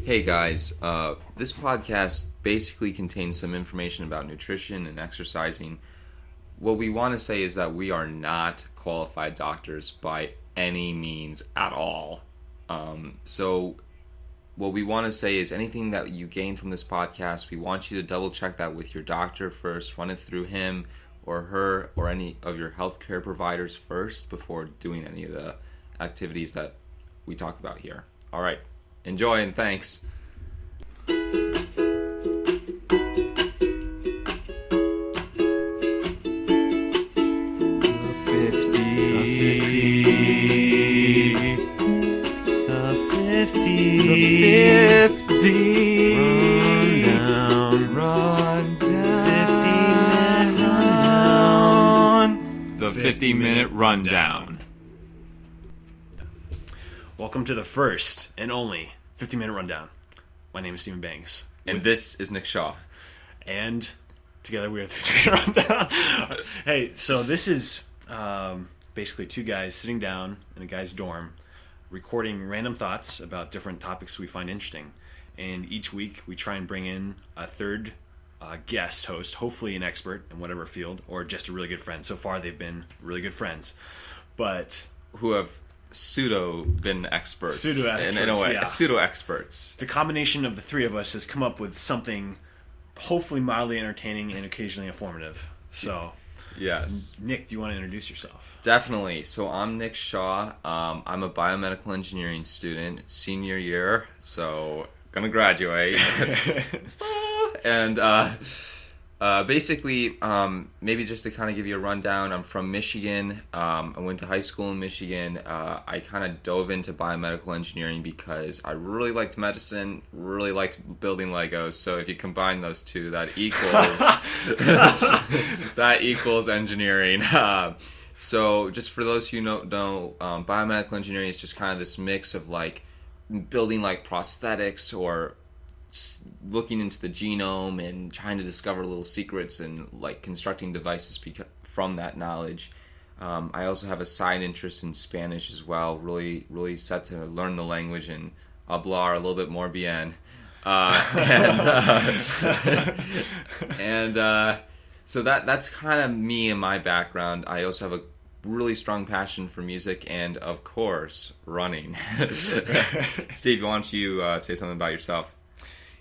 Hey guys, this podcast basically contains some information about nutrition and exercising. What we want to say is that we are not qualified doctors by any means at all. So what we want to say is anything that you gain from this podcast, we want you to double check that with your doctor first, run it through him or her or any of your healthcare providers first before doing any of the activities that we talk about here. All right. Enjoy and thanks. The 50-minute rundown. Welcome to the first and only 50-minute rundown. My name is Stephen Banks. And this is Nick Shaw. And together we are the 50-minute rundown. Hey, so this is basically two guys sitting down in a guy's dorm recording random thoughts about different topics we find interesting. And each week we try and bring in a third guest host, hopefully an expert in whatever field, or just a really good friend. So far they've been really good friends. But who have been experts. In a way, yeah. Pseudo-experts. The combination of the three of us has come up with something hopefully mildly entertaining and occasionally informative. So, yes. Nick, do you want to introduce yourself? Definitely. So I'm Nick Shaw. I'm a biomedical engineering student, senior year, so gonna graduate. And basically, maybe just to kind of give you a rundown, I'm from Michigan. I went to high school in Michigan. I kind of dove into biomedical engineering because I really liked medicine, really liked building Legos. So if you combine those two, that equals engineering. So just for those who don't know, biomedical engineering is just kind of this mix of like building like prosthetics or looking into the genome and trying to discover little secrets and like constructing devices from that knowledge. I also have a side interest in Spanish as well. Really set to learn the language and hablar a little bit more bien. So that's kind of me and my background. I also have a really strong passion for music and, of course, running. Steve, why don't you say something about yourself?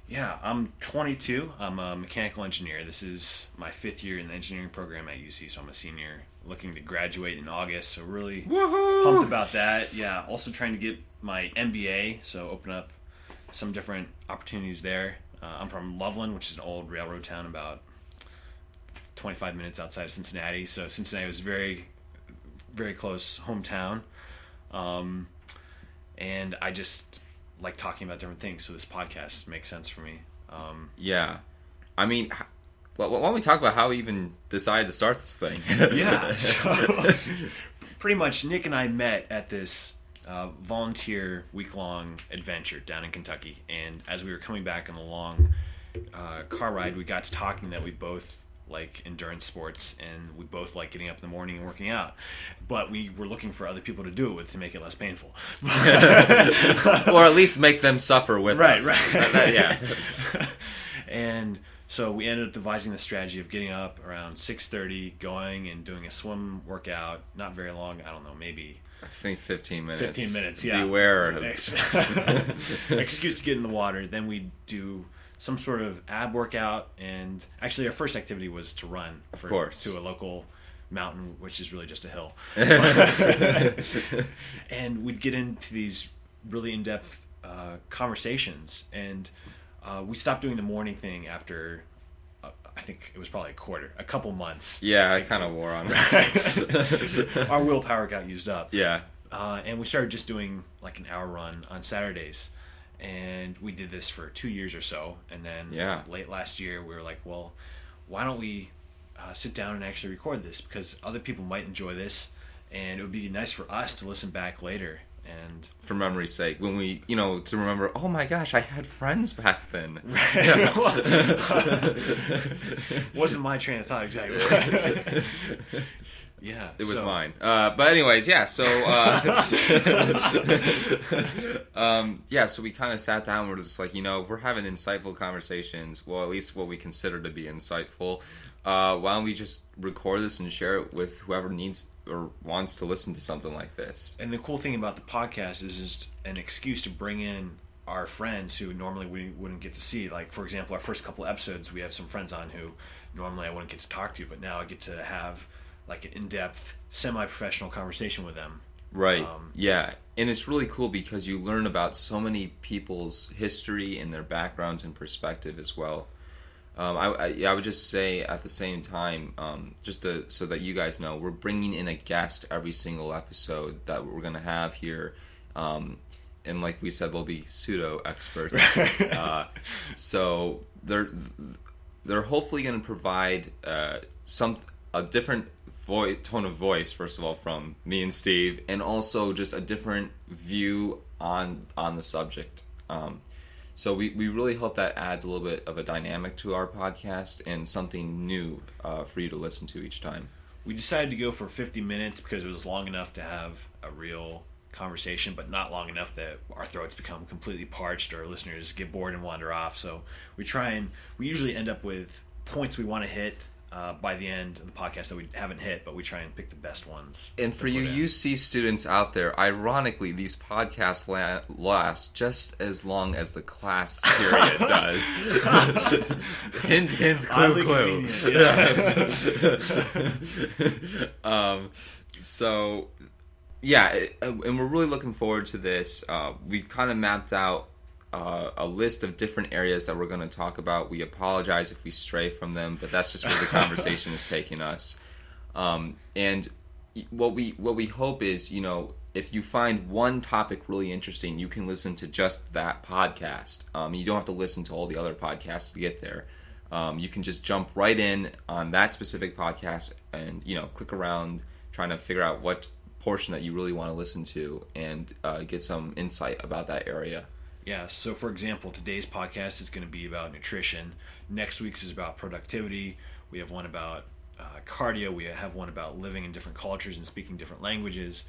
Yeah, I'm 22. I'm a mechanical engineer. This is my 5th year in the engineering program at UC, so I'm a senior looking to graduate in August, so really pumped about that. Yeah, also trying to get my MBA, so open up some different opportunities there. I'm from Loveland, which is an old railroad town about 25 minutes outside of Cincinnati, so Cincinnati was very, very close hometown. And I just like talking about different things, so this podcast makes sense for me. Yeah. I mean, why don't we talk about how we even decided to start this thing? Yeah, so pretty much Nick and I met at this volunteer week-long adventure down in Kentucky, and as we were coming back on the long car ride, we got to talking that we both like endurance sports and we both like getting up in the morning and working out, but we were looking for other people to do it with to make it less painful. Or at least make them suffer with us. Right. Yeah. And so we ended up devising the strategy of getting up around 6:30, going and doing a swim workout, not very long, I don't know, maybe I think 15 minutes. 15 minutes, yeah. Beware. Excuse to get in the water. Then we do some sort of ab workout, and actually our first activity was to run to a local mountain, which is really just a hill. And we'd get into these really in-depth conversations, and we stopped doing the morning thing after I think it was probably a couple months. Yeah, I kind of wore on us. Our willpower got used up. Yeah. And we started just doing like an hour run on Saturdays. And we did this for 2 years or so. And then late last year, we were like, well, why don't we sit down and actually record this? Because other people might enjoy this. And it would be nice for us to listen back later. And for memory's sake, when we, to remember, oh my gosh, I had friends back then. Wasn't my train of thought exactly. Yeah, it was mine. But anyways, yeah. So, so we kind of sat down. We're just like, we're having insightful conversations. Well, at least what we consider to be insightful. Why don't we just record this and share it with whoever needs or wants to listen to something like this? And the cool thing about the podcast is just an excuse to bring in our friends who normally we wouldn't get to see. Like, for example, our first couple episodes, we have some friends on who normally I wouldn't get to talk to, but now I get to have like an in-depth, semi-professional conversation with them. Right. Yeah. And it's really cool because you learn about so many people's history and their backgrounds and perspective as well. I would just say at the same time, so that you guys know, we're bringing in a guest every single episode that we're going to have here. And like we said, they'll be pseudo experts. So they're hopefully going to provide a different tone of voice, first of all, from me and Steve, and also just a different view on the subject. So we really hope that adds a little bit of a dynamic to our podcast and something new for you to listen to each time. We decided to go for 50 minutes because it was long enough to have a real conversation, but not long enough that our throats become completely parched or listeners get bored and wander off. So we usually end up with points we want to hit by the end of the podcast that we haven't hit, but we try and pick the best ones. And for you UC students out there, ironically, these podcasts last just as long as the class period does. Hint, hint, clue, clue. So, yeah, and we're really looking forward to this. We've kind of mapped out a list of different areas that we're going to talk about. We apologize if we stray from them, but that's just where the conversation is taking us. And what we hope is, if you find one topic really interesting, you can listen to just that podcast. You don't have to listen to all the other podcasts to get there. You can just jump right in on that specific podcast and, click around trying to figure out what portion that you really want to listen to and get some insight about that area. Yeah, so for example, today's podcast is going to be about nutrition. Next week's is about productivity. We have one about cardio. We have one about living in different cultures and speaking different languages.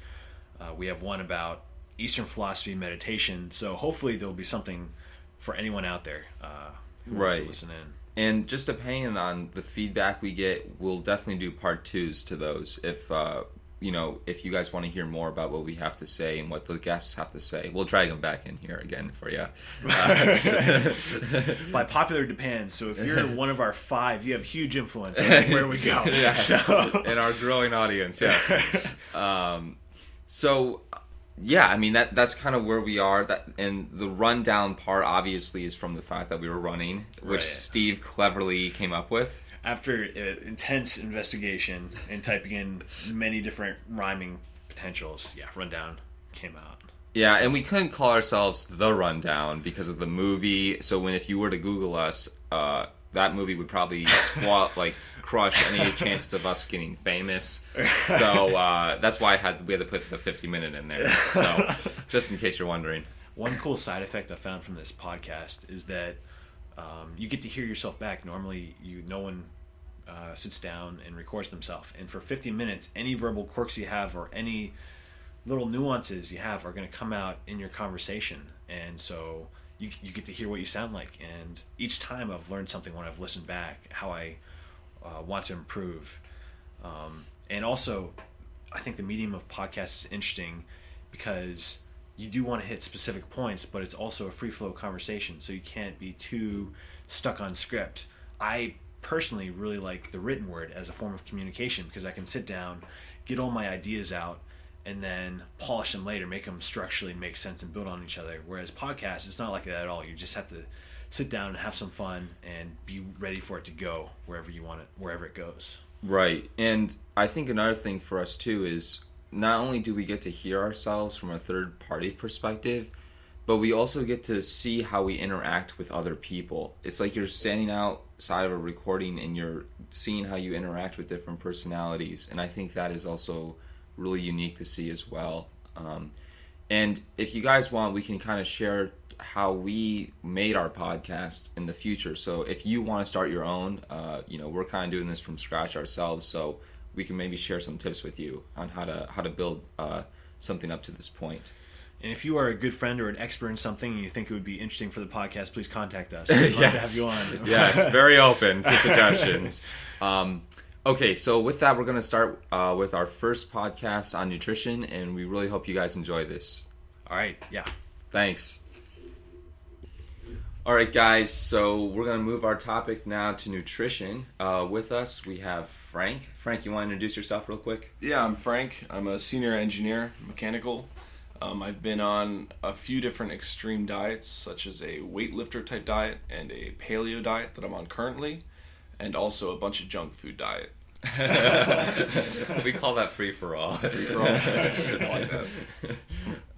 We have one about Eastern philosophy and meditation. So hopefully there'll be something for anyone out there who wants to listen in. And just depending on the feedback we get, we'll definitely do part 2s to those. If you guys want to hear more about what we have to say and what the guests have to say, we'll drag them back in here again for you. By popular demand. So if you're one of our 5, you have huge influence on where we go. Yes, in our growing audience, yes. That's kind of where we are. And the rundown part, obviously, is from the fact that we were running, which Steve cleverly came up with. After intense investigation and typing in many different rhyming potentials, rundown came out. Yeah, and we couldn't call ourselves The Rundown because of the movie. So if you were to Google us, that movie would probably crush any chance of us getting famous. So that's why we had to put the 50-minute in there. So just in case you're wondering. One cool side effect I found from this podcast is that you get to hear yourself back. Normally, no one sits down and records themselves. And for 50 minutes, any verbal quirks you have or any little nuances you have are going to come out in your conversation. And so you get to hear what you sound like. And each time I've learned something when I've listened back, how I want to improve. And also, I think the medium of podcasts is interesting because you do want to hit specific points, but it's also a free-flow conversation, so you can't be too stuck on script. I personally really like the written word as a form of communication because I can sit down, get all my ideas out, and then polish them later, make them structurally make sense and build on each other. Whereas podcasts, it's not like that at all. You just have to sit down and have some fun and be ready for it to go wherever you want it, wherever it goes. Right. And I think another thing for us too is not only do we get to hear ourselves from a third party perspective, but we also get to see how we interact with other people. It's like you're standing outside of a recording and you're seeing how you interact with different personalities. And I think that is also really unique to see as well. And if you guys want, we can kind of share how we made our podcast in the future. So if you want to start your own, we're kind of doing this from scratch ourselves. So we can maybe share some tips with you on how to build something up to this point. And if you are a good friend or an expert in something and you think it would be interesting for the podcast, please contact us. We'd love to have you on. Yes, very open to suggestions. Okay, so with that, we're going to start with our first podcast on nutrition, and we really hope you guys enjoy this. All right, yeah. Thanks. All right, guys, so we're going to move our topic now to nutrition. With us, we have Frank. Frank, you want to introduce yourself real quick? Yeah, I'm Frank. I'm a senior engineer, mechanical. I've been on a few different extreme diets, such as a weightlifter type diet and a paleo diet that I'm on currently, and also a bunch of junk food diet. We call that free for all. Free for all. I like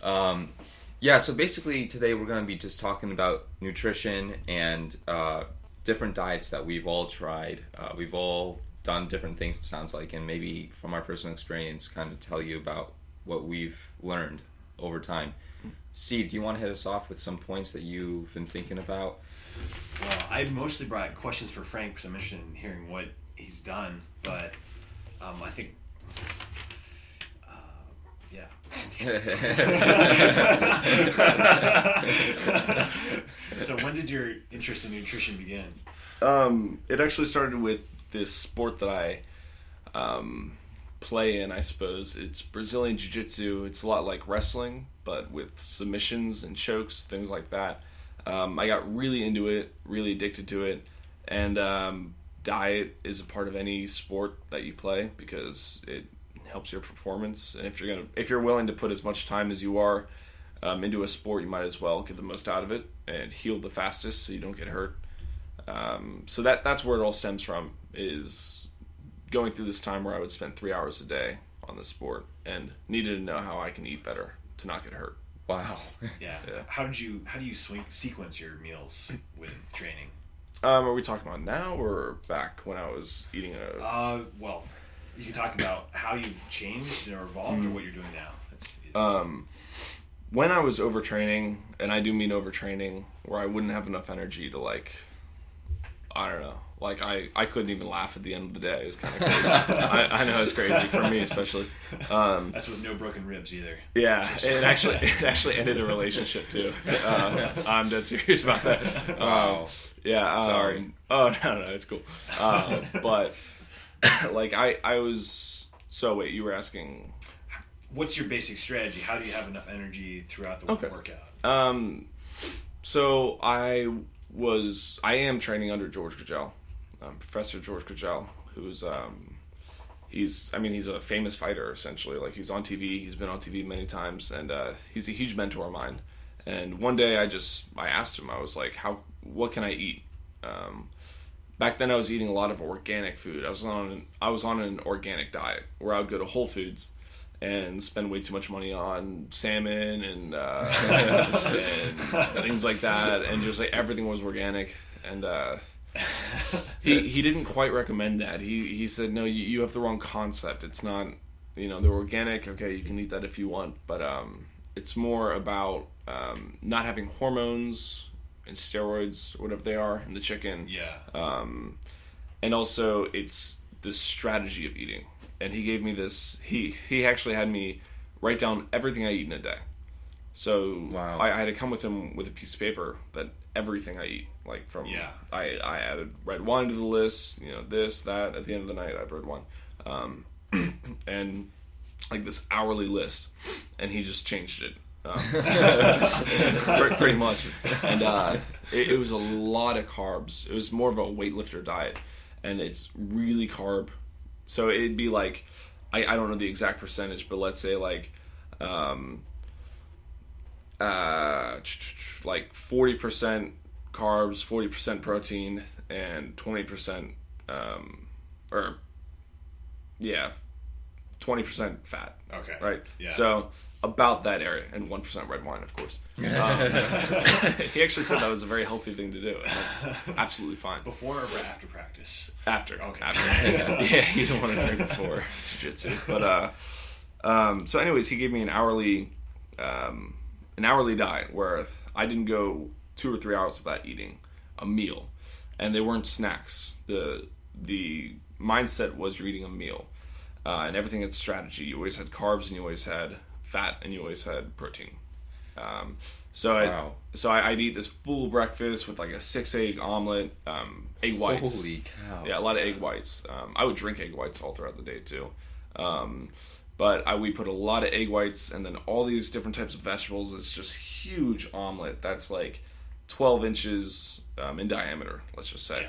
that. Yeah, so basically today we're going to be just talking about nutrition and different diets that we've all tried. We've all done different things, it sounds like, and maybe from our personal experience kind of tell you about what we've learned over time. Steve, do you want to hit us off with some points that you've been thinking about? Well, I mostly brought questions for Frank because I'm interested in hearing what he's done, but I think, yeah. So when did your interest in nutrition begin? It actually started with this sport that I play in, I suppose. It's Brazilian Jiu-Jitsu. It's a lot like wrestling, but with submissions and chokes, things like that. I got really into it, really addicted to it, and diet is a part of any sport that you play because it helps your performance. And if you're willing to put as much time as you are into a sport, you might as well get the most out of it and heal the fastest so you don't get hurt. So that's where it all stems from, is going through this time where I would spend 3 hours a day on this sport and needed to know how I can eat better to not get hurt. Wow. Yeah. How do you sequence your meals with training? Are we talking about now or back when I was eating well, you can talk about how you've changed or evolved or what you're doing now. When I was overtraining, and I do mean overtraining, where I wouldn't have enough energy to, I don't know. I couldn't even laugh at the end of the day. It was kind of crazy. I know it's crazy for me, especially. That's with no broken ribs either. Yeah, it actually ended a relationship too. I'm dead serious about that. Wow. Yeah. Sorry. Oh no, it's cool. But I was. So wait, you were asking. What's your basic strategy? How do you have enough energy throughout the workout? So I am training under George Gagel, Professor George Gagel, who's he's a famous fighter essentially. He's on TV. He's been on TV many times, and he's a huge mentor of mine. And one day I asked him, I was like, what can I eat? Back then I was eating a lot of organic food. I was on an organic diet where I would go to Whole Foods and spend way too much money on salmon and things like that, and just everything was organic. And he didn't quite recommend that. He said, no, you have the wrong concept. It's not, they're organic. Okay, you can eat that if you want, but it's more about not having hormones and steroids or whatever they are in the chicken. Yeah. And also it's the strategy of eating. And he gave me this. He actually had me write down everything I eat in a day. So wow. I had to come with him with a piece of paper that everything I eat, I added red wine to the list. This, that. At the end of the night, I had red wine, and this hourly list. And he just changed it, pretty much. And it was a lot of carbs. It was more of a weightlifter diet, and it's really carb. So it'd be I don't know the exact percentage, but let's say 40% carbs, 40% protein, and 20% 20% fat. Okay. Right? Yeah. So about that area, and 1% red wine, of course. He actually said that was a very healthy thing to do, and that's absolutely fine. Before or after practice? After. Okay. After. Yeah, you don't want to drink before jiu-jitsu. But so anyways, he gave me an hourly diet where I didn't go 2 or 3 hours without eating a meal, and they weren't snacks. The mindset was you're eating a meal. and everything had strategy. You always had carbs, and you always had fat, and you always had protein. So I'd eat this full breakfast with like a 6-egg omelet, egg whites. Holy cow! Yeah, a lot of egg whites. I would drink egg whites all throughout the day too. But we put a lot of egg whites and then all these different types of vegetables. It's just huge omelet that's like 12 inches in diameter, let's just say.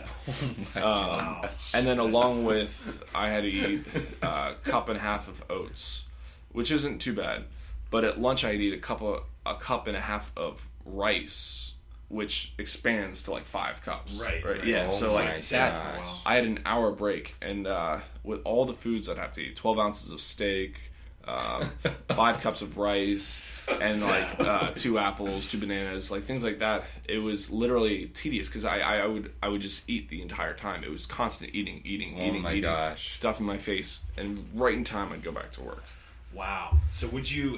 Wow. And then along with, I had to eat a cup and a half of oats, which isn't too bad. But at lunch, I'd eat a cup and a half of rice, which expands to like 5 cups. Right. Yeah. Oh So my like that, gosh. I had an hour break, and with all the foods I'd have to eat, 12 ounces of steak, 5 cups of rice, and like 2 apples, 2 bananas, like things like that. It was literally tedious because I would just eat the entire time. It was constant eating, my gosh. stuff in my face, and right in time I'd go back to work. Wow. So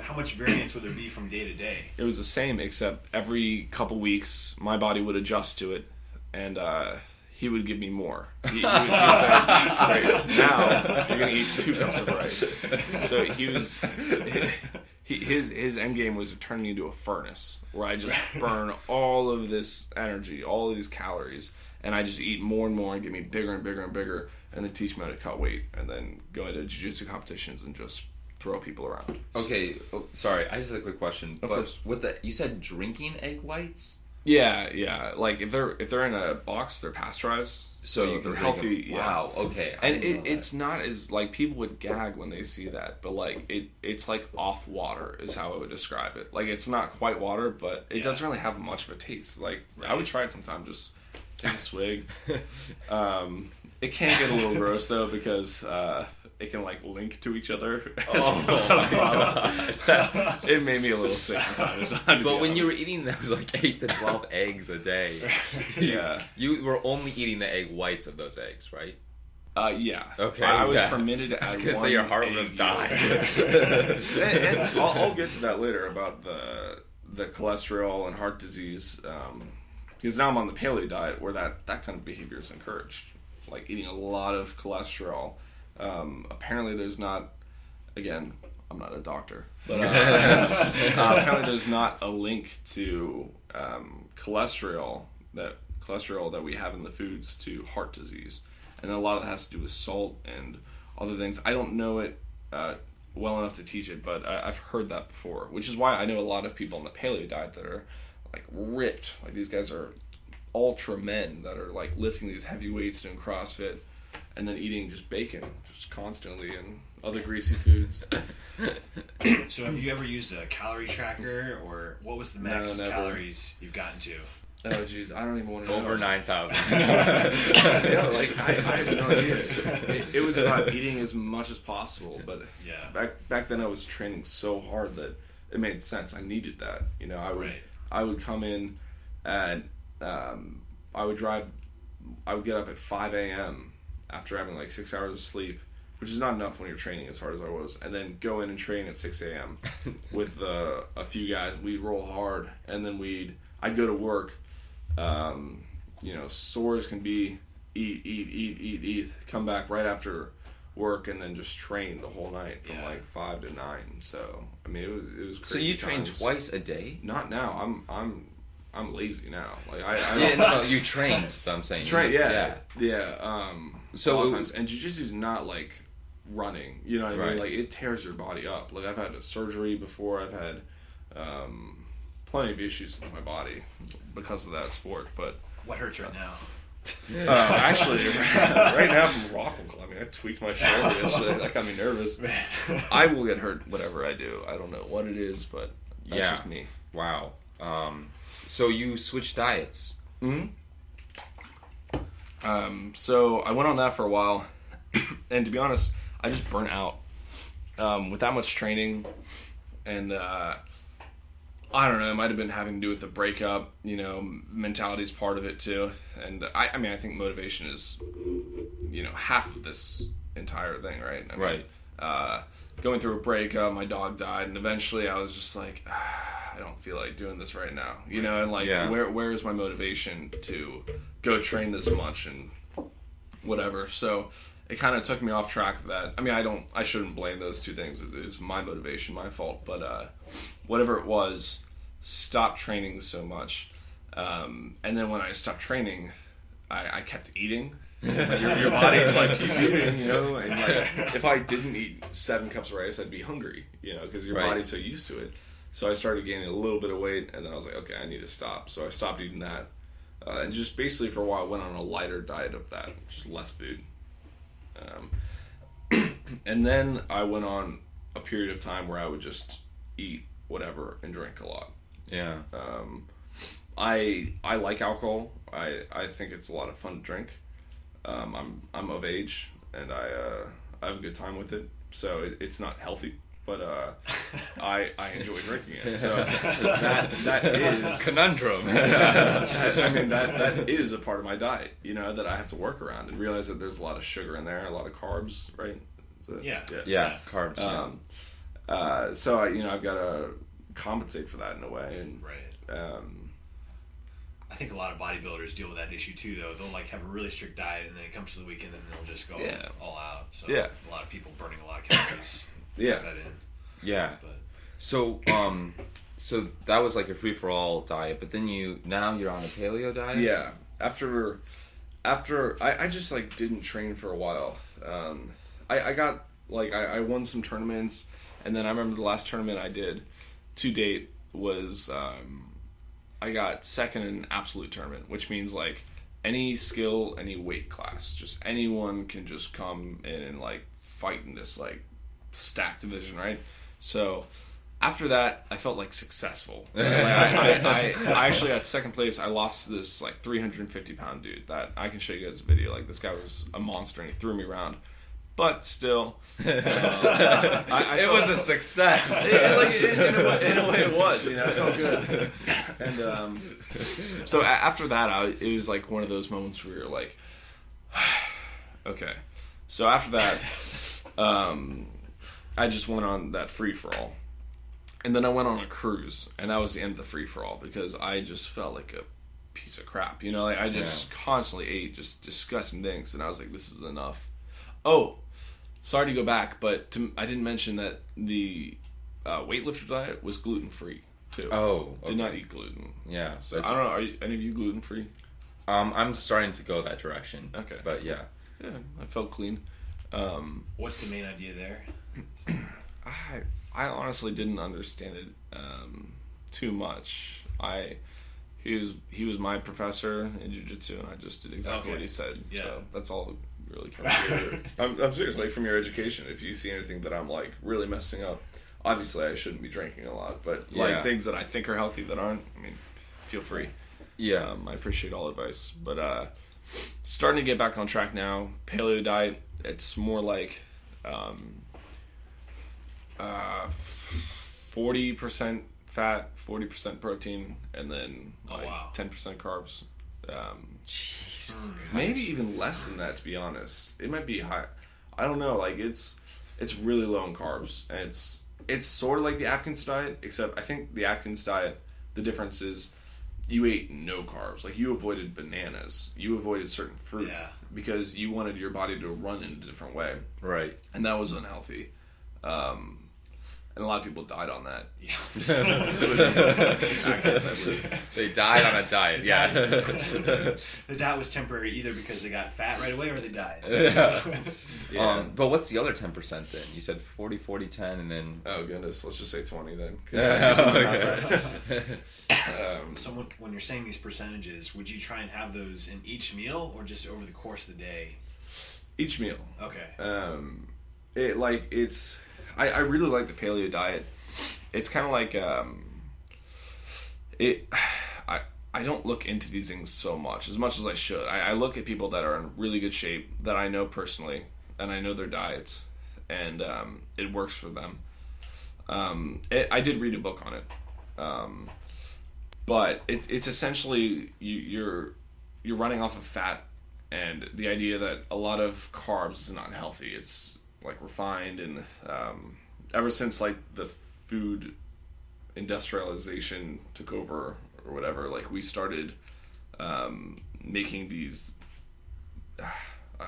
how much variance would there be from day to day? It was the same, except every couple weeks my body would adjust to it, and he would give me more. He'd say, "Great, now you're gonna eat 2 cups of rice." So his end game was to turn me into a furnace where I just burn all of this energy, all of these calories, and I just eat more and more and get me bigger and bigger and bigger, and then teach me how to cut weight, and then go into jiu-jitsu competitions and just throw people around. Okay, sorry, I just had a quick question. Of course. You said drinking egg whites? Yeah. Like if they're in a box, they're pasteurized, So you they're can healthy. drink them. Yeah. Wow. Okay. I And didn't know it's not as like people would gag when they see that, but like it's like off water is how I would describe it. Like it's not quite water, but it doesn't really have much of a taste. Like I would try it sometime, just take a swig. It can get a little gross though because it can like link to each other. It made me a little sick sometimes. But when you were eating those like 8 to 12 eggs a day, yeah. you were only eating the egg whites of those eggs, right? Yeah. Okay, I was yeah. permitted to I was add gonna one say your heart would egg have died. and I'll get to that later about the cholesterol and heart disease, because now I'm on the paleo diet where that kind of behavior is encouraged, like eating a lot of cholesterol. Apparently there's not, again, I'm not a doctor, but apparently there's not a link to cholesterol that we have in the foods to heart disease, and a lot of that has to do with salt and other things. I don't know it well enough to teach it, but I've heard that before, which is why I know a lot of people on the paleo diet that are like ripped. Like these guys are ultra men that are like lifting these heavy weights doing CrossFit and then eating just bacon just constantly and other greasy foods. So have you ever used a calorie tracker, or what was the max No, never. calories you've gotten to? Oh jeez, I don't even want to know. Over 9,000. Yeah, like I have no idea. It was about eating as much as possible, but Yeah. back then I was training so hard that it made sense. I needed that. You know, I would come in and I would get up at 5 a.m. after having like 6 hours of sleep, which is not enough when you're training as hard as I was, and then go in and train at 6 a.m. with a few guys. We'd roll hard, and then I'd go to work. You know, sores can be eat, come back right after work, and then just train the whole night from like 5 to 9. So I mean, it was crazy. So you train times. twice a day? Not now. I'm lazy now. Like Yeah, no, you trained. I'm saying. yeah. So a lot of it times, and jiu-jitsu is not like running. You know what I mean? Right. Like it tears your body up. Like I've had a surgery before. I've had plenty of issues with my body because of that sport. But What hurts right now? actually, right now from Rockwell climbing, I tweaked my shoulder. That got me nervous. I will get hurt whatever I do. I don't know what it is, but that's just me. Wow. So you switched diets. So I went on that for a while, and to be honest, I just burnt out with that much training, and I don't know. It might have been having to do with the breakup. You know, mentality is part of it too, and I mean, I think motivation is, you know, half of this entire thing, right? I mean, Right. Going through a breakup, my dog died, and eventually I was just like, I don't feel like doing this right now, you know, and like, where is my motivation to go train this much and whatever? So it kind of took me off track of that. I mean, I shouldn't blame those two things. It was my motivation, my fault. But whatever it was, stopped training so much. And then when I stopped training, I kept eating. It's like your body's like, keep eating, you know? And like, if I didn't eat 7 cups of rice, I'd be hungry, you know, because your body's so used to it. So I started gaining a little bit of weight, and then I was like, okay, I need to stop. So I stopped eating that. And just basically for a while, I went on a lighter diet of that, just less food. And then I went on a period of time where I would just eat whatever and drink a lot. Yeah. I like alcohol. I think it's a lot of fun to drink. I'm of age and I have a good time with it. So it's not healthy, but I enjoy drinking it. So that is conundrum. That is a part of my diet, you know, that I have to work around and realize that there's a lot of sugar in there, a lot of carbs, right? Yeah, carbs. So I've got to compensate for that in a way, and I think a lot of bodybuilders deal with that issue too, though. They'll like have a really strict diet, and then it comes to the weekend, and they'll just go all out. So a lot of people burning a lot of calories. That in. Yeah. But. So that was like a free for all diet, but then you're on a paleo diet. Yeah. After I just like didn't train for a while. I got like I won some tournaments, and then I remember the last tournament I did to date was I got second in an absolute tournament, which means like any skill, any weight class, just anyone can just come in and like fight in this like stacked division, right? So after that, I felt like successful. I actually got second place. I lost to this like 350-pound dude that I can show you guys a video. Like this guy was a monster and he threw me around. But still, it was a success. In a way, it was. You know, I felt good. And so after that, it was like one of those moments where you're like, okay. So after that, I just went on that free for all, and then I went on a cruise, and that was the end of the free for all because I just felt like a piece of crap. You know, like I just constantly ate just disgusting things, and I was like, this is enough. Oh, sorry to go back, but I didn't mention that the weightlifter diet was gluten-free, too. Oh, okay. Did not eat gluten. Yeah. So, I don't know, are any of you gluten-free? I'm starting to go that direction. Okay. But yeah. Yeah, I felt clean. What's the main idea there? I honestly didn't understand it too much. He was my professor in jiu-jitsu, and I just did exactly what he said. Yeah. So that's all really comes through. I'm serious, like from your education, if you see anything that I'm like really messing up, obviously I shouldn't be drinking a lot, but like things that I think are healthy that aren't, I mean, feel free. Yeah. I appreciate all advice, but starting to get back on track now. Paleo diet, it's more like 40% fat, 40% protein, and then 10% carbs. Jeez. Maybe even less than that, to be honest. It might be high. I don't know. Like it's really low in carbs, and it's sort of like the Atkins diet, except I think the Atkins diet, the difference is you ate no carbs. Like you avoided bananas, you avoided certain fruit because you wanted your body to run in a different way, right? And that was unhealthy. And a lot of people died on that. Yeah. They died on a diet, yeah. The diet was temporary either because they got fat right away or they died. Yeah. But what's the other 10% then? You said 40, 40, 10, and then... Oh, goodness. Let's just say 20 then. So when you're saying these percentages, would you try and have those in each meal or just over the course of the day? Each meal. Okay. I really like the paleo diet. It's kind of like I don't look into these things so much as I should. I look at people that are in really good shape that I know personally, and I know their diets, and it works for them. I did read a book on it, but it's essentially you're running off of fat, and the idea that a lot of carbs is not healthy. It's like refined, and ever since like the food industrialization took over or whatever, like we started making these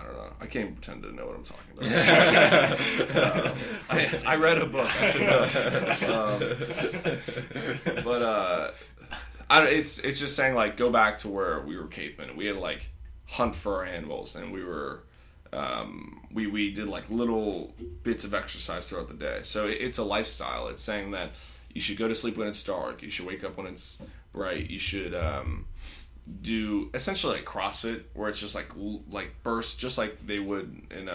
I don't know. I can't pretend to know what I'm talking about. I read a book. I should know. But it's just saying like go back to where we were cavemen. We had like hunt for our animals, and we were we did like little bits of exercise throughout the day. So it's a lifestyle. It's saying that you should go to sleep when it's dark. You should wake up when it's bright. You should do essentially like CrossFit, where it's just like bursts, just like they would in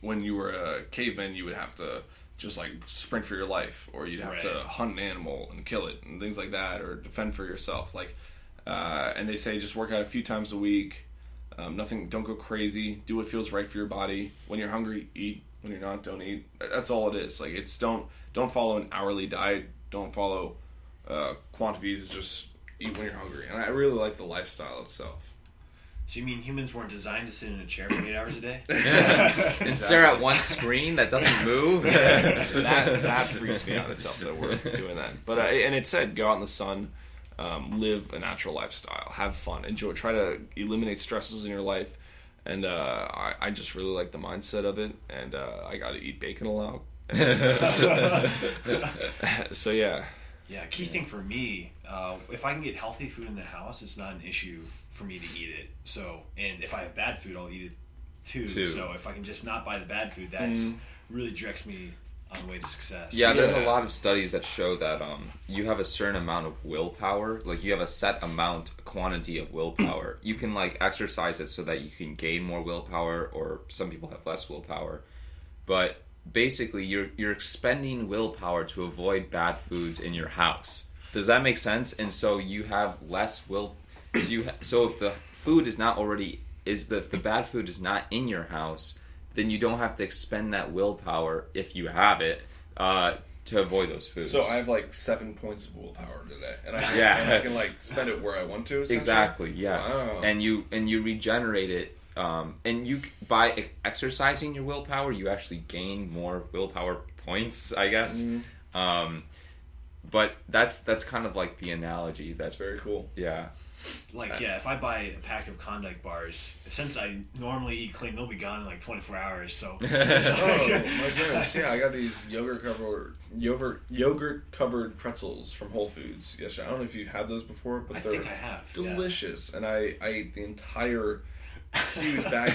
when you were a caveman. You would have to just like sprint for your life, or you'd have to hunt an animal and kill it and things like that, or defend for yourself. Like, and they say just work out a few times a week. Don't go crazy. Do what feels right for your body. When you're hungry, eat. When you're not, don't eat. That's all it is. Like, it's don't follow an hourly diet. Don't follow quantities. Just eat when you're hungry. And I really like the lifestyle itself. So you mean humans weren't designed to sit in a chair for 8 hours a day? And stare at one screen that doesn't move? That freaks me out itself that we're doing that. But and it said go out in the sun, live a natural lifestyle, have fun, enjoy, try to eliminate stresses in your life. And I just really like the mindset of it. And I got to eat bacon a lot. So yeah. Yeah, key thing for me, if I can get healthy food in the house, it's not an issue for me to eat it. So, and if I have bad food, I'll eat it too. So if I can just not buy the bad food, that's really directs me on the way to success. Yeah, there's a lot of studies that show that you have a certain amount of willpower. Like, you have a set quantity of willpower. You can, like, exercise it so that you can gain more willpower, or some people have less willpower. But basically, you're expending willpower to avoid bad foods in your house. Does that make sense? And so you have less will. So if the food is not already the bad food is not in your house, then you don't have to expend that willpower, if you have it, to avoid those foods. So I have like 7 points of willpower today, and I can like spend it where I want to. Exactly. Yes. Wow. And you regenerate it. And you, by exercising your willpower, you actually gain more willpower points, I guess. But that's kind of like the analogy. That's very cool. Yeah. Like, if I buy a pack of Klondike bars, since I normally eat clean, they'll be gone in like 24 hours. So. Oh my goodness! Yeah, I got these yogurt covered pretzels from Whole Foods yesterday. I don't know if you've had those before, but they're think I have. Delicious, and I ate the entire huge bag.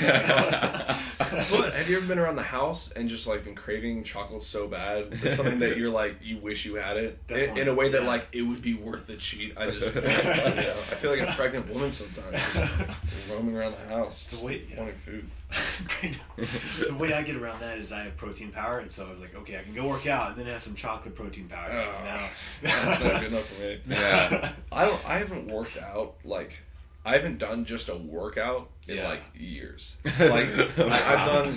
But have you ever been around the house and just like been craving chocolate so bad? It's something that you're like, you wish you had it in a way that like it would be worth the cheat. I feel like a pregnant woman sometimes, just roaming around the house, just wanting food. The way I get around that is I have protein powder, and so I was like, okay, I can go work out and then have some chocolate protein powder. Now that's not good enough for me. Yeah, I haven't worked out like. I haven't done just a workout in like years. Like I've done.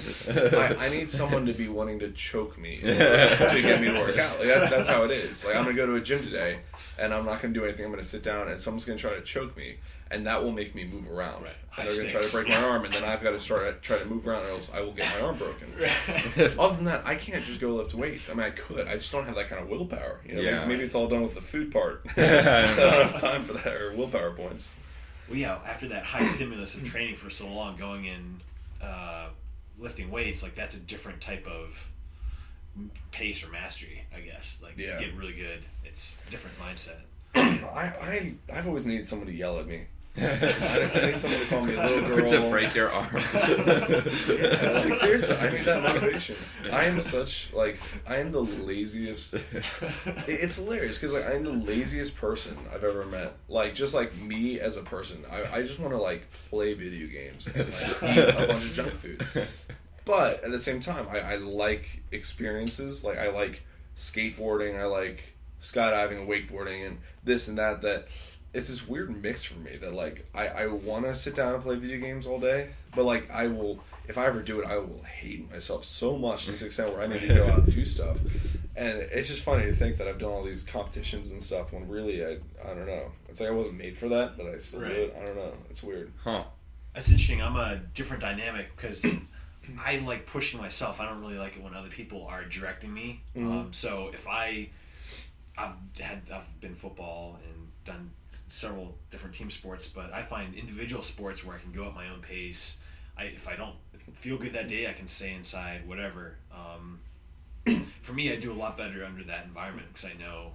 I need someone to be wanting to choke me to get me to work out. Like that's how it is. Like I'm gonna go to a gym today, and I'm not gonna do anything. I'm gonna sit down, and someone's gonna try to choke me, and that will make me move around. Right. And they're gonna try to break my arm, and then I've got to try to move around, or else I will get my arm broken. Other than that, I can't just go lift weights. I mean, I could. I just don't have that kind of willpower. You know, maybe it's all done with the food part. I don't have time for that or willpower points. Well, yeah, after that high stimulus of training for so long, going in lifting weights, like that's a different type of pace or mastery, I guess. Like you get really good. It's a different mindset. I've always needed someone to yell at me. I need someone to call me a little girl. To break your arm. Like, seriously, I need that motivation. I am the laziest. It's hilarious because like I am the laziest person I've ever met. Like just like me as a person, I just want to like play video games and like eat a bunch of junk food. But at the same time, I like experiences. Like I like skateboarding, I like skydiving and wakeboarding and this and that. It's this weird mix for me that like I want to sit down and play video games all day, but like I will, if I ever do it, I will hate myself so much to this extent where I need to go out and do stuff. And it's just funny to think that I've done all these competitions and stuff when really I don't know. It's like I wasn't made for that, but I still do it. I don't know. It's weird. Huh. That's interesting. I'm a different dynamic because I like pushing myself. I don't really like it when other people are directing me. So if I've been football and done several different team sports, but I find individual sports where I can go at my own pace, if I don't feel good that day, I can stay inside, whatever. For me, I do a lot better under that environment because I know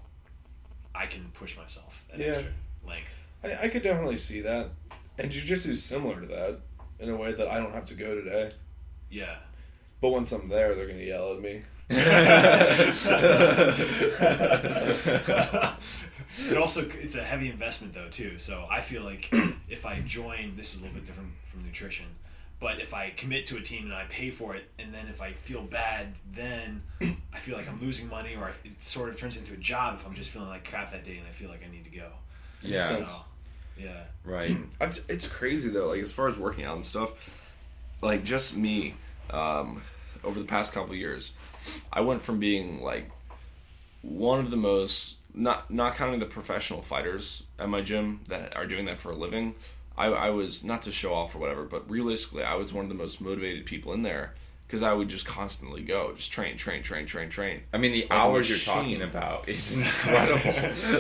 I can push myself at extra length. I could definitely see that. And jiu-jitsu is similar to that in a way that I don't have to go today. Yeah. But once I'm there, they're going to yell at me. It also, it's a heavy investment though too. So I feel like if I join, this is a little bit different from nutrition, but if I commit to a team and I pay for it, and then if I feel bad, then I feel like I'm losing money, or it sort of turns into a job if I'm just feeling like crap that day and I feel like I need to go. Yeah. So, yeah. Right. It's crazy though, like as far as working out and stuff, like just me, over the past couple of years, I went from being like one of the most, not counting the professional fighters at my gym that are doing that for a living, I was, not to show off or whatever, but realistically I was one of the most motivated people in there because I would just constantly go, just train. I mean, the hours you're talking about is incredible.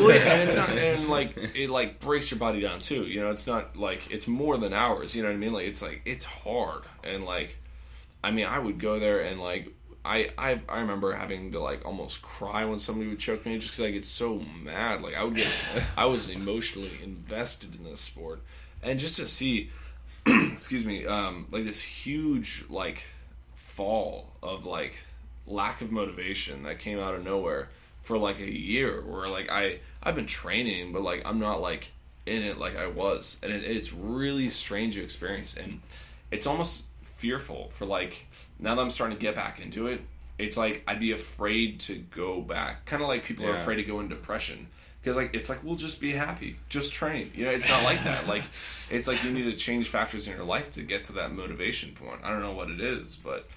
Well, yeah, and it's not, and like it like breaks your body down too. You know, it's not like it's more than hours. You know what I mean? Like it's hard, and like, I mean, I would go there and like I remember having to like almost cry when somebody would choke me just because I get so mad. Like I was emotionally invested in this sport, and just to see, excuse me, like this huge like fall of like lack of motivation that came out of nowhere for like a year where like I've been training but like I'm not like in it like I was, and it's really strange to experience, and it's almost fearful for like now that I'm starting to get back into it. It's like I'd be afraid to go back, kind of like people are afraid to go into depression because like it's like we'll just be happy, just train, you know. It's not like that. Like it's like you need to change factors in your life to get to that motivation point. I don't know what it is, but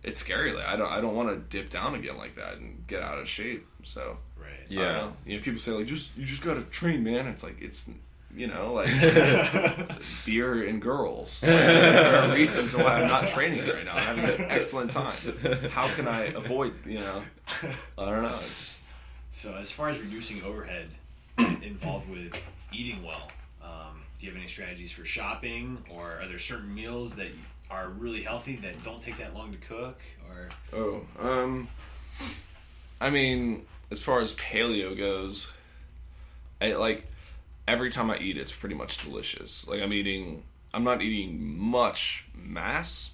it's scary. Like I don't want to dip down again like that and get out of shape. So yeah, you know, people say like you just gotta train, man. It's like it's, you know, like beer and girls. Like, there are reasons why I'm not training right now. I'm having an excellent time. How can I avoid? You know, I don't know. So as far as reducing overhead involved with eating well, do you have any strategies for shopping, or are there certain meals that are really healthy that don't take that long to cook? Or I mean, as far as paleo goes, every time I eat, it's pretty much delicious. Like I'm not eating much mass,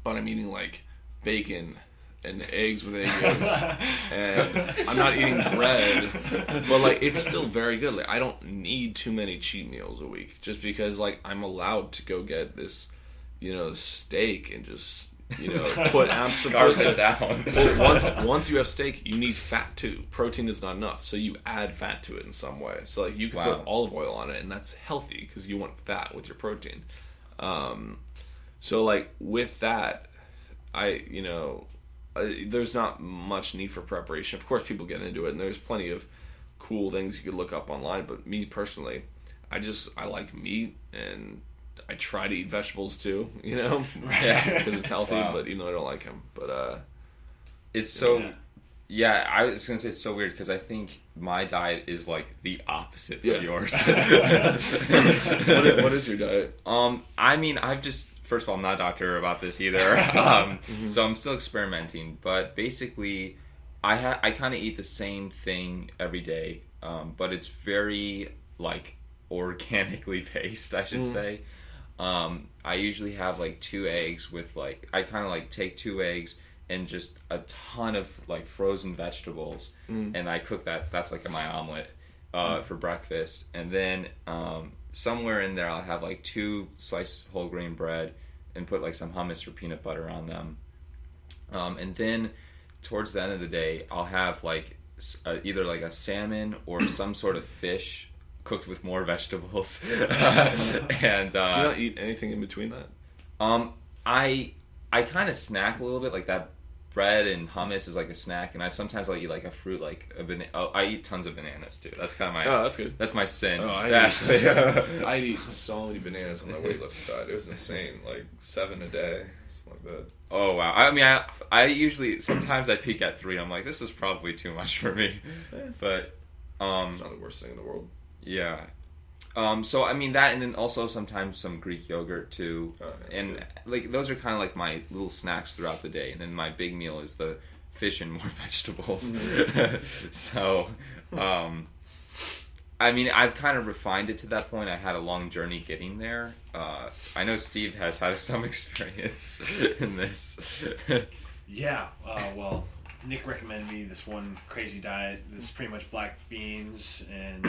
but I'm eating like bacon and eggs with egg yolks, and I'm not eating bread, but like it's still very good. Like I don't need too many cheat meals a week, just because like I'm allowed to go get this, you know, steak and just, you know, I'm supposed to down. Well, once you have steak, you need fat too. Protein is not enough, so you add fat to it in some way. So like you can put olive oil on it, and that's healthy because you want fat with your protein. So like with that, there's not much need for preparation. Of course, people get into it, and there's plenty of cool things you could look up online. But me personally, I like meat, and I try to eat vegetables too, you know, because it's healthy. Wow. But I don't like them. But it's so. Yeah, I was gonna say it's so weird because I think my diet is like the opposite of yours. What is your diet? I mean, first of all, I'm not a doctor about this either, so I'm still experimenting. But basically, I kind of eat the same thing every day, but it's very like organically based, I should say. I usually have like 2 eggs with like I kind of like take 2 eggs and just a ton of like frozen vegetables, and I cook that. That's like my omelet for breakfast, and then somewhere in there I'll have like 2 sliced whole grain bread and put like some hummus or peanut butter on them, and then towards the end of the day I'll have like either like a salmon or some sort of fish cooked with more vegetables. And do you not eat anything in between that? I kind of snack a little bit, like that bread and hummus is like a snack, and I'll eat like a fruit, like a banana. I eat tons of bananas too. That's kind of my. Oh, that's good. That's my sin. I eat so many bananas on my weightlifting diet. It was insane, like 7 a day, something like that. Oh wow! I mean, I usually sometimes I peak at 3. I'm like, this is probably too much for me, but it's not the worst thing in the world. Yeah. So I mean that, and then also sometimes some Greek yogurt too, and good. like those are kind of like my little snacks throughout the day. And then my big meal is the fish and more vegetables. So, I mean, I've kind of refined it to that point. I had a long journey getting there. I know Steve has had some experience in this. Yeah, well, Nick recommended me this one crazy diet. This is pretty much black beans and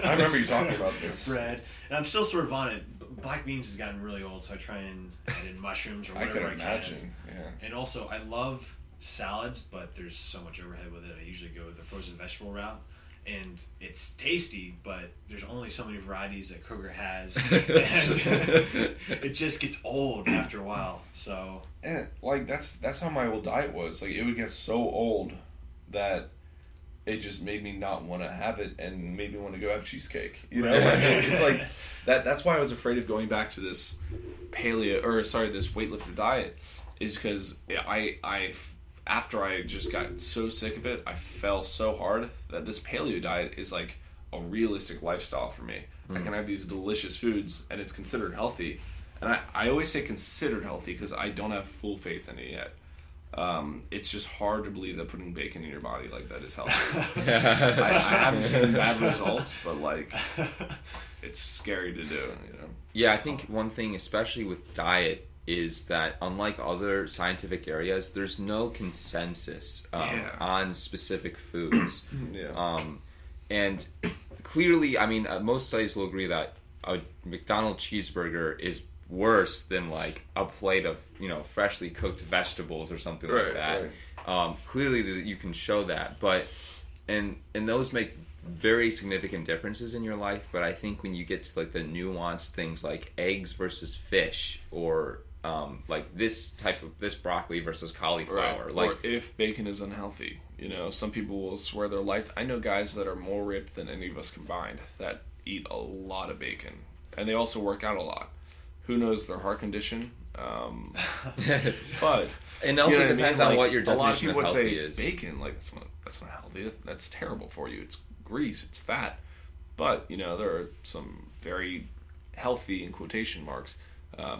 I remember you talking about this. bread, and I'm still sort of on it. Black beans has gotten really old, so I try and add in mushrooms or I whatever could I imagine. can. Yeah. And also, I love salads, but there's so much overhead with it. I usually go the frozen vegetable route. And it's tasty, but there's only so many varieties that Kroger has, and it just gets old after a while. So, And like that's how my old diet was. Like it would get so old that it just made me not want to have it and made me want to go have cheesecake. You know, like, it's like that. That's why I was afraid of going back to this this weightlifter diet, is because I after I just got so sick of it, I fell so hard that this paleo diet is like a realistic lifestyle for me. I can have these delicious foods, and it's considered healthy. And I always say considered healthy because I don't have full faith in it yet. It's just hard to believe that putting bacon in your body like that is healthy. I haven't seen bad results, but like it's scary to do, you know? Yeah, I think one thing, especially with diet, is that unlike other scientific areas, there's no consensus on specific foods. And clearly, I mean, most studies will agree that a McDonald's cheeseburger is worse than like a plate of, you know, freshly cooked vegetables or something like that. Clearly, you can show that, but and those make very significant differences in your life. But I think when you get to like the nuanced things like eggs versus fish, or like this broccoli versus cauliflower, like, or if bacon is unhealthy, you know, some people will swear their life. I know guys that are more ripped than any of us combined that eat a lot of bacon, and they also work out a lot. Who knows their heart condition? But and also you know depends what I on mean? what your Like, a lot of definition people of would healthy say is. bacon, like that's not healthy. That's terrible for you. It's grease. It's fat. But you know, there are some very healthy, in quotation marks,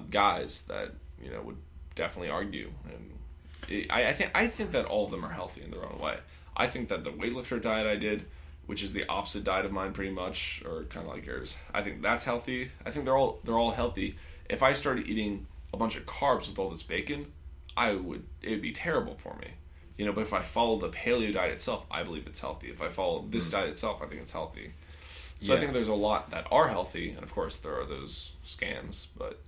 guys that, you know, would definitely argue. And I think that all of them are healthy in their own way. I think that the weightlifter diet I did, which is the opposite diet of mine pretty much, or kind of like yours, I think that's healthy. I think they're all healthy. If I started eating a bunch of carbs with all this bacon, it would be terrible for me. You know, but if I follow the paleo diet itself, I believe it's healthy. If I follow this diet itself, I think it's healthy. So I think there's a lot that are healthy, and of course there are those scams, but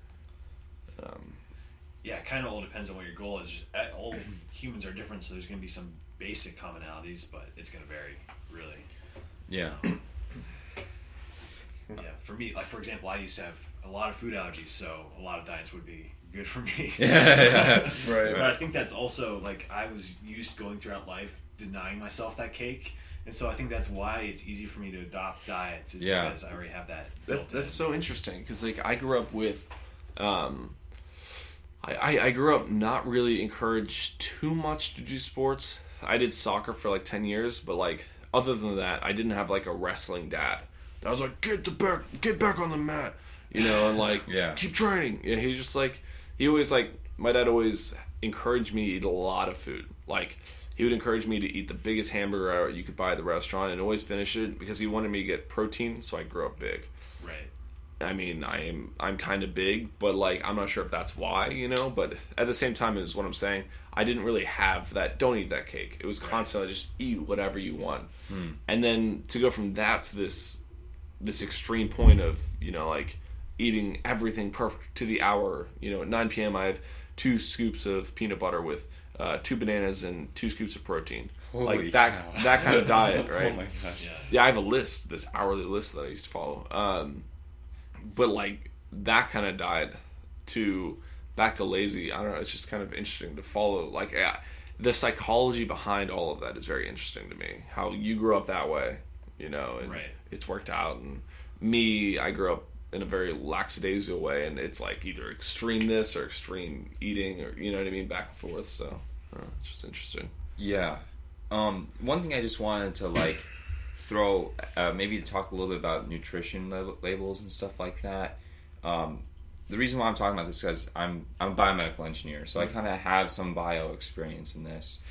yeah, it kind of all depends on what your goal is. All humans are different, so there's going to be some basic commonalities, but it's going to vary, really. Yeah. Yeah, for me, like for example, I used to have a lot of food allergies, so a lot of diets would be good for me. Right. But I think that's also, like, I was used going throughout life denying myself that cake, and so I think that's why it's easy for me to adopt diets, is because I already have that. that's so interesting, because like I grew up with I grew up not really encouraged too much to do sports. I did soccer for like 10 years, but like other than that, I didn't have like a wrestling dad. I was like, get back on the mat, you know, and like keep training. Yeah, he's just like, my dad always encouraged me to eat a lot of food. Like, he would encourage me to eat the biggest hamburger you could buy at the restaurant and always finish it, because he wanted me to get protein, so I grew up big. Right. I mean, I'm kind of big, but like I'm not sure if that's why, you know. But at the same time, is what I'm saying. I didn't really have that. Don't eat that cake. It was constantly just eat whatever you want. And then to go from that to this extreme point of, you know, like eating everything perfect to the hour. You know, at 9 p.m. I have 2 scoops of peanut butter with 2 bananas and 2 scoops of protein. Holy like that cow. that kind of diet, right? Oh my gosh. Yeah, I have a list, this hourly list that I used to follow. But like that kind of diet to back to lazy, I don't know, it's just kind of interesting to follow. Like the psychology behind all of that is very interesting to me. How you grew up that way, you know, and it's worked out. And me, I grew up in a very lackadaisical way, and it's like either extreme this or extreme eating, or, you know what I mean, back and forth. So I don't know, it's just interesting. Yeah. One thing I just wanted to like throw maybe talk a little bit about nutrition labels and stuff like that. The reason why I'm talking about this is because I'm a biomedical engineer, so I kind of have some bio experience in this.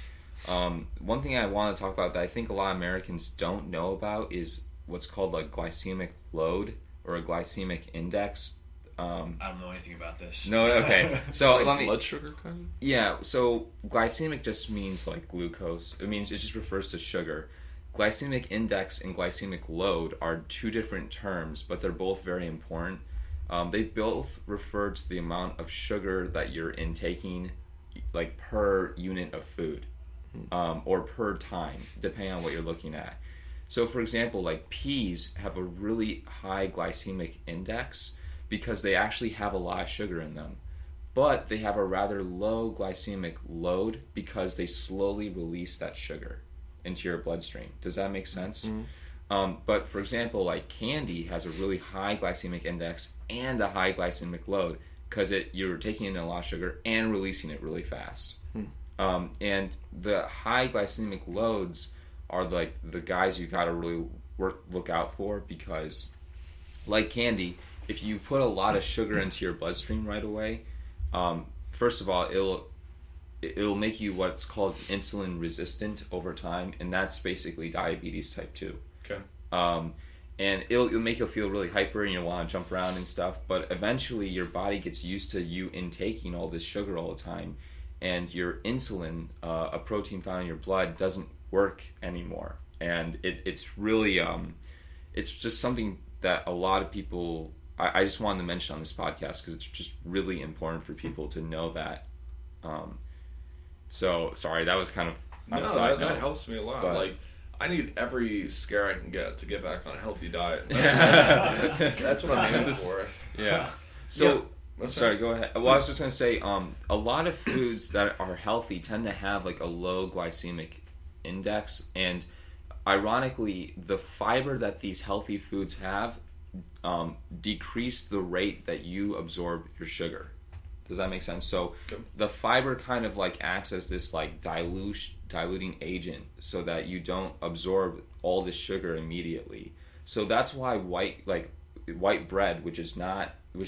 One thing I want to talk about that I think a lot of Americans don't know about is what's called a glycemic load or a glycemic index. I don't know anything about this. No, okay. So Like let me. blood sugar kind of. Yeah. So glycemic just means like glucose. It just refers to sugar. Glycemic index and glycemic load are two different terms, but they're both very important. They both refer to the amount of sugar that you're intaking, like per unit of food, or per time, depending on what you're looking at. So, for example, like peas have a really high glycemic index because they actually have a lot of sugar in them, but they have a rather low glycemic load because they slowly release that sugar into your bloodstream. Does that make sense? But for example, like candy has a really high glycemic index and a high glycemic load because you're taking in a lot of sugar and releasing it really fast. And the high glycemic loads are like the guys you gotta really look out for because, like candy, if you put a lot of sugar into your bloodstream right away, first of all, it'll make you what's called insulin resistant over time, and that's basically diabetes type 2. Okay. And it'll make you feel really hyper and you'll want to jump around and stuff, but eventually your body gets used to you intaking all this sugar all the time, and your insulin, a protein found in your blood, doesn't work anymore. And it's really, it's just something that a lot of people, I just wanted to mention on this podcast because it's just really important for people to know that. So, sorry, that was kind of on a side note. That helps me a lot. But- Like, I need every scare I can get to get back on a healthy diet. That's what I'm aiming for. Yeah. So, What's sorry, go ahead. Well, I was just going to say, a lot of foods that are healthy tend to have like a low glycemic index, and ironically, the fiber that these healthy foods have decrease the rate that you absorb your sugar. Does that make sense? So the fiber kind of like acts as this like diluting agent so that you don't absorb all the sugar immediately. So that's why white bread, which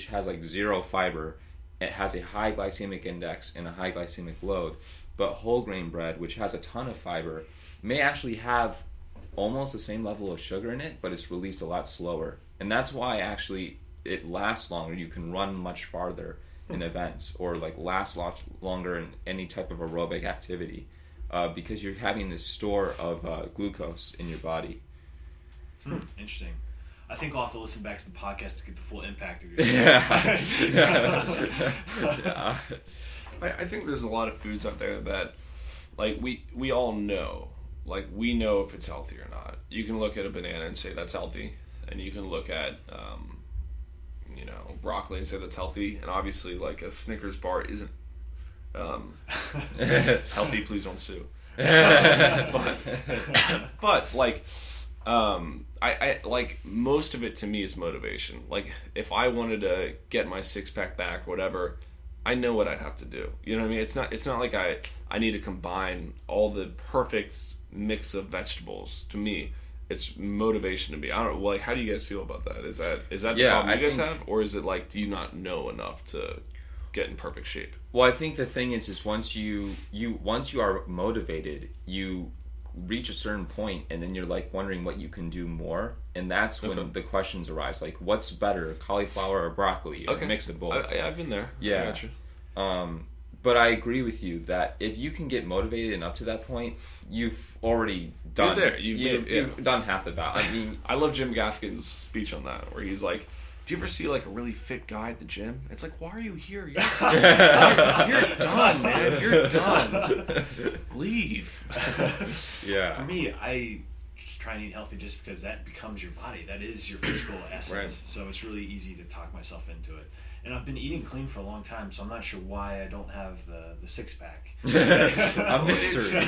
has like zero fiber, it has a high glycemic index and a high glycemic load. But whole grain bread, which has a ton of fiber, may actually have almost the same level of sugar in it, but it's released a lot slower. And that's why actually it lasts longer. You can run much farther in events, or like last a lot longer in any type of aerobic activity, because you're having this store of glucose in your body. Interesting. I think I'll have to listen back to the podcast to get the full impact of your Yeah. I think there's a lot of foods out there that, like, we all know. Like, we know if it's healthy or not. You can look at a banana and say that's healthy, and you can look at broccoli and say that's healthy, and obviously like a Snickers bar isn't healthy. Please don't sue. But like I like most of it to me is motivation. Like if I wanted to get my 6-pack back or whatever, I know what I'd have to do. You know what I mean? It's not like I need to combine all the perfect mix of vegetables. To me, it's motivation to me. I don't know. Like, how do you guys feel about that? Is that the problem you guys have, or is it like, do you not know enough to get in perfect shape? Well, I think the thing is once you are motivated, you reach a certain point, and then you're like wondering what you can do more, and that's when the questions arise. Like, what's better, cauliflower or broccoli? Or mix of both. I've been there. Yeah. I got you. But I agree with you that if you can get motivated and up to that point, you've already done. You're there. You've done half the battle. I mean, I love Jim Gaffigan's speech on that, where he's like, "Do you ever see like a really fit guy at the gym? It's like, why are you here? You're done, man. You're done. Leave." yeah. For me, I just try and eat healthy just because that becomes your body. That is your physical essence. Right. So it's really easy to talk myself into it. And I've been eating clean for a long time, so I'm not sure why I don't have the 6-pack. A mystery.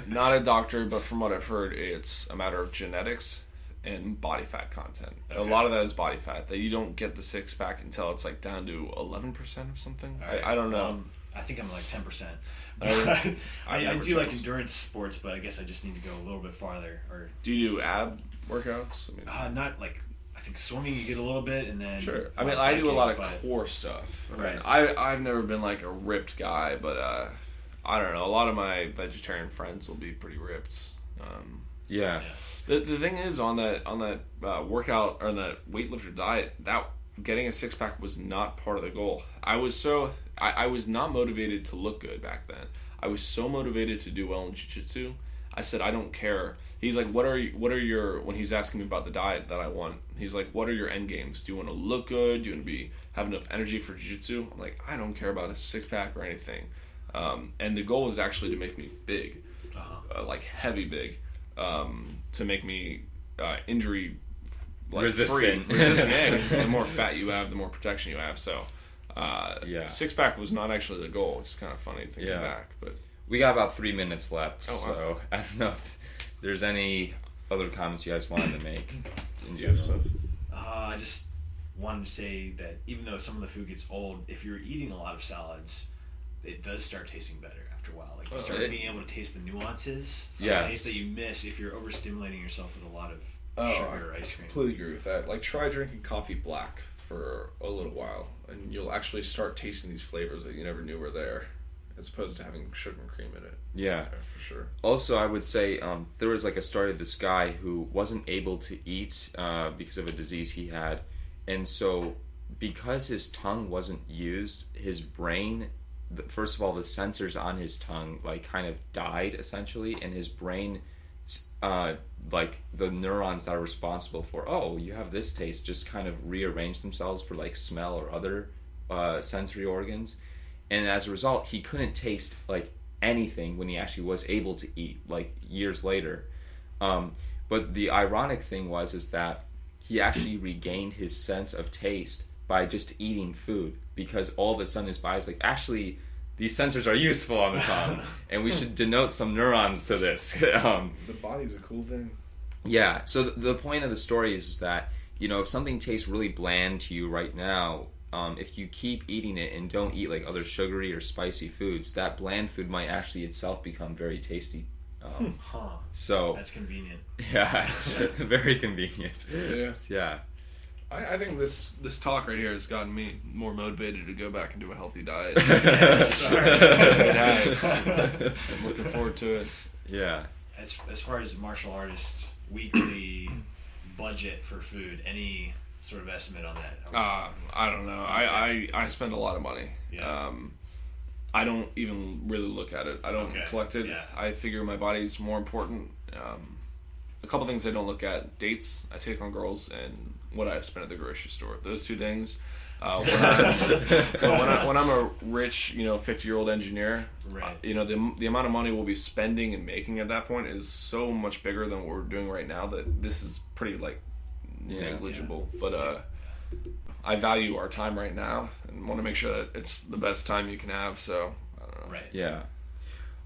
Not a doctor, but from what I've heard, it's a matter of genetics and body fat content. Okay. A lot of that is body fat, that you don't get the 6-pack until it's like down to 11% of something. Right. I don't know. I think I'm like 10%. I I never do like chose. endurance sports, but I guess I just need to go a little bit farther. Or Do you do ab workouts? I mean, not like, I think swimming you get a little bit, and then sure. I mean, I do a lot of biking, core stuff. Right. I've never been like a ripped guy, but I don't know. A lot of my vegetarian friends will be pretty ripped. Yeah. The thing is on that workout or that weightlifter diet, that getting a six pack was not part of the goal. I was not motivated to look good back then. I was so motivated to do well in jiu-jitsu. I said, I don't care. He's like, what are your, when he's asking me about the diet that I want, he's like, what are your end games? Do you want to look good? Do you want to have enough energy for jiu-jitsu? I'm like, I don't care about a six pack or anything. And the goal is actually to make me big, like heavy big, to make me injury resistant. Resistant. Yeah, 'cause the more fat you have, the more protection you have. So, six pack was not actually the goal. It's kind of funny thinking back, but we got about 3 minutes left. Oh, wow. So I don't know if there's any other comments you guys wanted to make in general. I just wanted to say that even though some of the food gets old, if you're eating a lot of salads, it does start tasting better after a while. Like you start being able to taste the nuances, the taste that you miss if you're overstimulating yourself with a lot of sugar or ice cream. I completely agree with that. Like, try drinking coffee black for a little while, and you'll actually start tasting these flavors that you never knew were there, as opposed to having sugar and cream in it. Yeah. For sure. Also, I would say there was like a story of this guy who wasn't able to eat because of a disease he had. And so because his tongue wasn't used, his brain, first of all, the sensors on his tongue like kind of died essentially, and his brain, like the neurons that are responsible for, oh, you have this taste, just kind of rearrange themselves for like smell or other sensory organs. And as a result, he couldn't taste like anything when he actually was able to eat, like years later. But the ironic thing is that he actually regained his sense of taste by just eating food, because all of a sudden his body's like, actually, these sensors are useful on the tongue, and we should denote some neurons to this. The body's a cool thing. Yeah, so the point of the story is that, if something tastes really bland to you right now, if you keep eating it and don't eat like other sugary or spicy foods, that bland food might actually itself become very tasty. So that's convenient. Yeah, very convenient. Yeah. I think this talk right here has gotten me more motivated to go back and do a healthy diet. It has. I'm looking forward to it. Yeah. As far as martial artists' weekly budget for food, any sort of estimate on that? I don't know. I spend a lot of money. Yeah. I don't even really look at it. I don't collect it. Yeah. I figure my body's more important. A couple things I don't look at: dates I take on girls and what I spend at the grocery store. Those two things. When I'm a rich, 50-year-old engineer, right. The amount of money we'll be spending and making at that point is so much bigger than what we're doing right now that this is pretty negligible. Yeah. But I value our time right now and want to make sure that it's the best time you can have. So I don't know. Right. Yeah.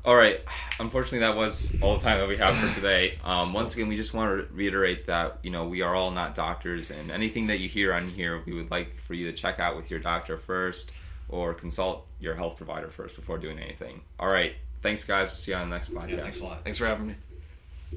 All right. Unfortunately, that was all the time that we have for today. Once again, we just want to reiterate that, we are all not doctors, and anything that you hear on here, we would like for you to check out with your doctor first or consult your health provider first before doing anything. All right. Thanks, guys. We'll see you on the next podcast. Yeah, thanks a lot. Thanks for having me.